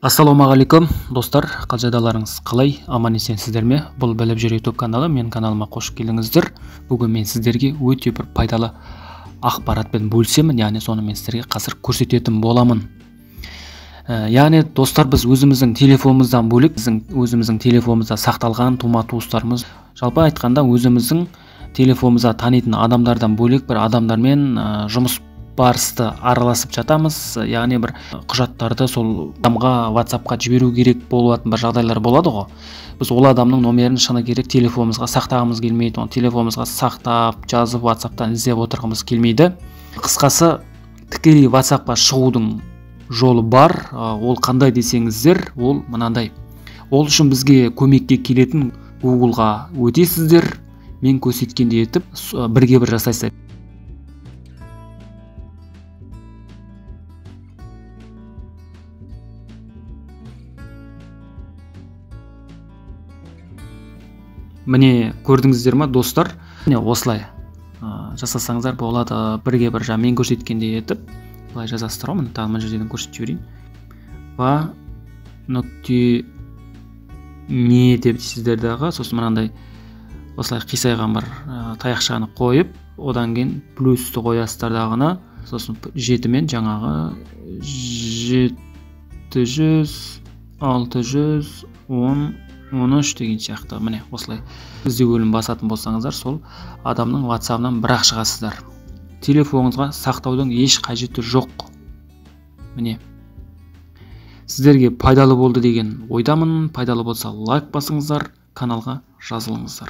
Ассалаумағалейкум достар, қалжайдаларыңыз қалай, аман есенсіздер ме? Бұл біліп жүр YouTube каналы, мен каналыма қош келдіңіздер. Бүгін мен сіздерге өте бір пайдалы ақпаратпен бөлісемін, яғни соны мен сіздерге қазір көрсететін боламын. Яғни достар, біз өзіміздің телефонымыздан бөлек, өзіміздің телефонымызда сақталған тума туыстарымыз, жалпы айтқанда өзіміздің телефонымызда танитын адамдардан бөлек бір адамдармен жұмыс барысты араласып жатамыз, яғни бір құжаттарды сол адамға WhatsApp-қа жіберу керек болатын бір жағдайлар болады ғой. Біз ол адамның номерін шыны керек телефонымызға сақтағымыз келмейді, оны телефонымызға сақтап, жазып WhatsApp-тан іздеп отырғымыз келмейді. Қысқасы, тікелей WhatsApp-қа шығудың жолы бар. Ол қандай десеңіздер, ол мынандай. Ол үшін бізге көмекке келетін Google-ға өтесіздер, мен көрсеткендей етіп бірге бір жасайсыздар. Міне көрдіңіздер ма достар? Міне осылай жасасаңыздар болады. Бірге бір мен көрсеткендей етіп былай жазасыздар ғой. Тағы мына жерден көрсетіп жіберейін. Va нүкте me деп дейсіздер дағы, сосын мынандай осылай қисайған бір таяқшаны қойып, одан кейін плюсті қоясыздар дағына, сосын 7 мен жаңағы 700 610 13 деген сияқты. Міне осылай іздеу бөлімін басатын болсаңыздар, сол адамның WhatsApp-ынан бір-ақ шығасыздар. Телефоныңызға сақтаудың еш қажеті жоқ. Міне сіздерге пайдалы болды деген ойдамын. Пайдалы болса лайк басыңыздар, каналға жазылыңыздар.